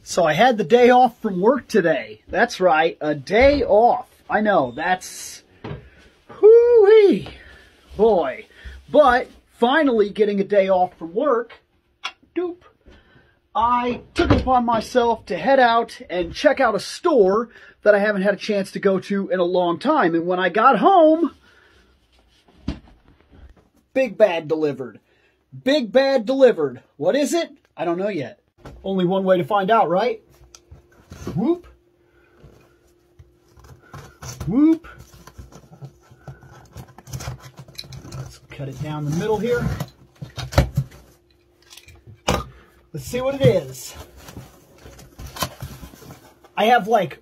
So I had the day off from work today. That's right, a day off. I know, that's... whoo-wee. Boy. But finally getting a day off from work, doop, I took it upon myself to head out and check out a store that I haven't had a chance to go to in a long time. And when I got home, Big Bad delivered. Big Bad delivered. What is it? I don't know yet. Only one way to find out, right? Whoop. Whoop. Let's cut it down the middle here. Let's see what it is. I have like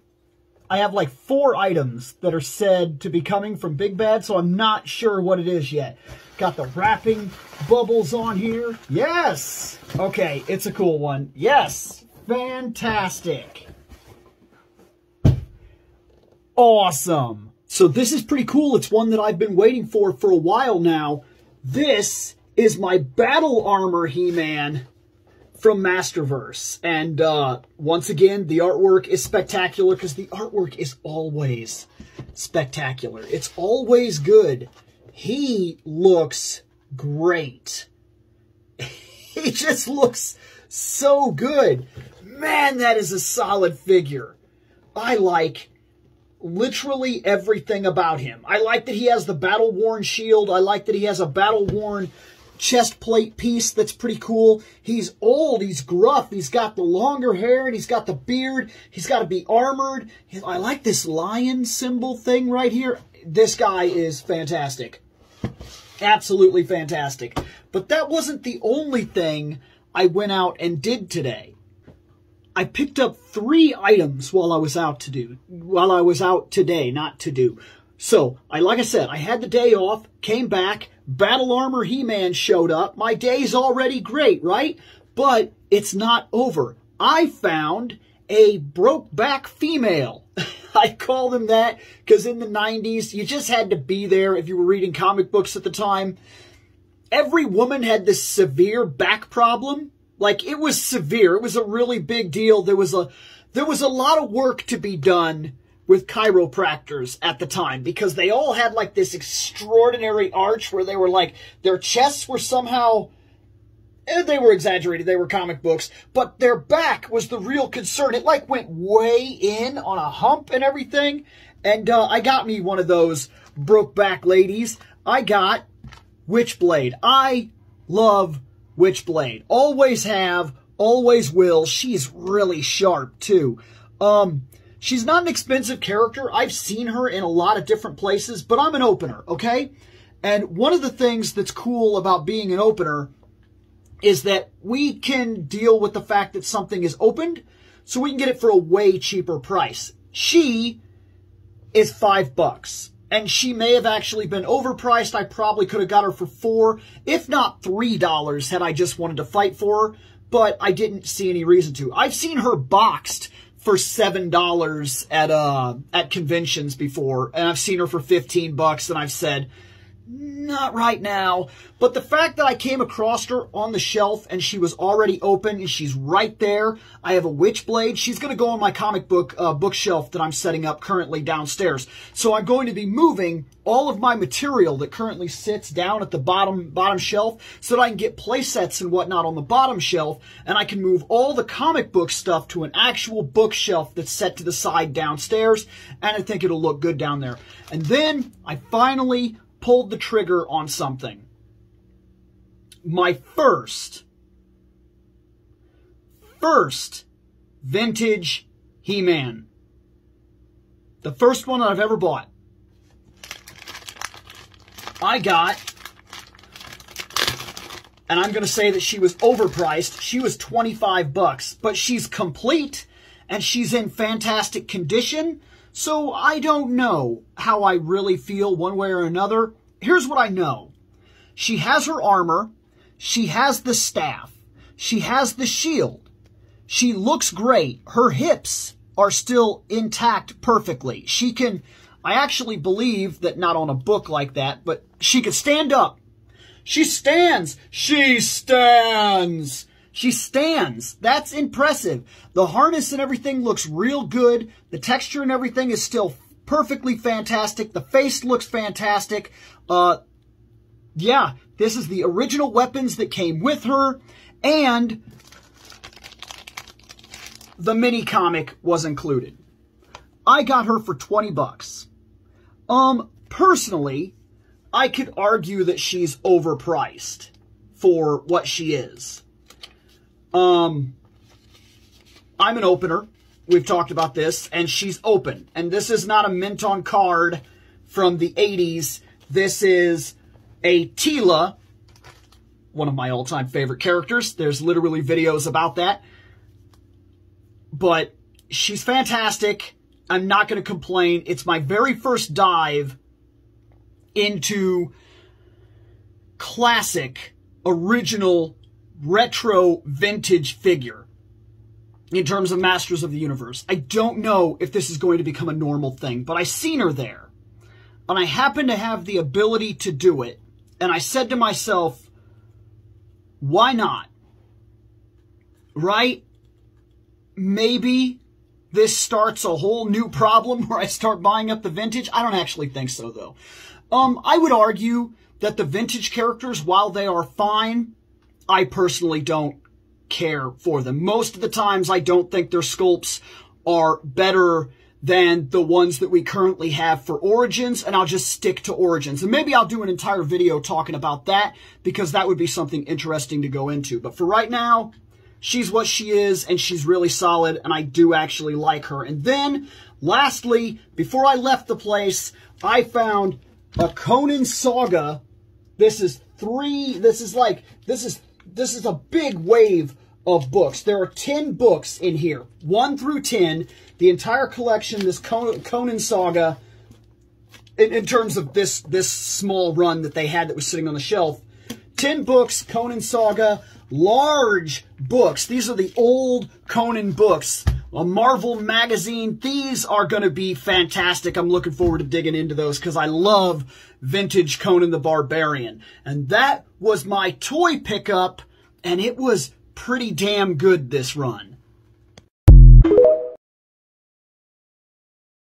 4 items that are said to be coming from Big Bad, so I'm not sure what it is yet. Got the wrapping bubbles on here. Yes! Okay, it's a cool one. Yes! Fantastic. Awesome. So this is pretty cool. It's one that I've been waiting for a while now. This is my battle armor He-Man from Masterverse. And once again, the artwork is spectacular because the artwork is always spectacular. It's always good. He looks great. He just looks so good. Man, that is a solid figure. I like literally everything about him. I like that he has the battle-worn shield. I like that he has a battle-worn chest plate piece that's pretty cool. He's old, he's gruff, he's got the longer hair, and he's got the beard. He's got to be armored. I like this lion symbol thing right here. This guy is fantastic. Absolutely fantastic. But that wasn't the only thing I went out and did today. I picked up 3 items while I was out today, not to do. So, like I said, I had the day off, came back, Battle Armor He-Man showed up. My day's already great, right? But it's not over. I found a broke-back female. I call them that because in the 90s, you just had to be there if you were reading comic books at the time. Every woman had this severe back problem. Like, it was severe. It was a really big deal. There was a lot of work to be done with chiropractors at the time because they all had like this extraordinary arch where they were like, their chests were somehow, they were exaggerated, they were comic books, but their back was the real concern. It like went way in on a hump and everything. And I got me one of those broke back ladies. I got Witchblade. I love Witchblade. Always have, always will. She's really sharp too. She's not an expensive character. I've seen her in a lot of different places, but I'm an opener, okay? And one of the things that's cool about being an opener is that we can deal with the fact that something is opened, so we can get it for a way cheaper price. She is $5, and she may have actually been overpriced. I probably could have got her for $4, if not $3 had I just wanted to fight for her, but I didn't see any reason to. I've seen her boxed for $7 at conventions before, and I've seen her for $15, and I've said, not right now. But the fact that I came across her on the shelf and she was already open and she's right there. I have a Witchblade. She's going to go on my comic book bookshelf that I'm setting up currently downstairs. So I'm going to be moving all of my material that currently sits down at the bottom shelf so that I can get play sets and whatnot on the bottom shelf, and I can move all the comic book stuff to an actual bookshelf that's set to the side downstairs, and I think it'll look good down there. And then I finally pulled the trigger on something. My first vintage He-Man. The first one that I've ever bought. I got, and I'm going to say that she was overpriced. She was $25, but she's complete and she's in fantastic condition. So I don't know how I really feel one way or another. Here's what I know. She has her armor. She has the staff. She has the shield. She looks great. Her hips are still intact perfectly. She can, I actually believe that not on a book like that, but she could stand up. She stands. She stands. She stands. That's impressive. The harness and everything looks real good. The texture and everything is still perfectly fantastic. The face looks fantastic. Yeah, this is the original weapons that came with her, and the mini comic was included. I got her for 20 bucks. Personally, I could argue that she's overpriced for what she is. I'm an opener. We've talked about this, and she's open. And this is not a mint on card from the 80s. This is a Teela, one of my all-time favorite characters. There's literally videos about that. But she's fantastic. I'm not going to complain. It's my very first dive into classic, original, retro, vintage figure in terms of Masters of the Universe. I don't know if this is going to become a normal thing, but I seen her there. And I happen to have the ability to do it. And I said to myself, why not? Right? Maybe this starts a whole new problem where I start buying up the vintage. I don't actually think so, though. I would argue that the vintage characters, while they are fine, I personally don't care for them. Most of the times, I don't think their sculpts are better than the ones that we currently have for Origins, and I'll just stick to Origins. And maybe I'll do an entire video talking about that, because that would be something interesting to go into. But for right now, she's what she is, and she's really solid, and I do actually like her. And then, lastly, before I left the place, I found a Conan Saga. This is a big wave of books. There are 10 books in here, 1 through 10. The entire collection, this Conan Saga, in terms of this small run that they had that was sitting on the shelf. 10 books, Conan Saga, large books. These are the old Conan books. A Marvel magazine. These are going to be fantastic. I'm looking forward to digging into those because I love vintage Conan the Barbarian. And that was my toy pickup, and it was pretty damn good this run.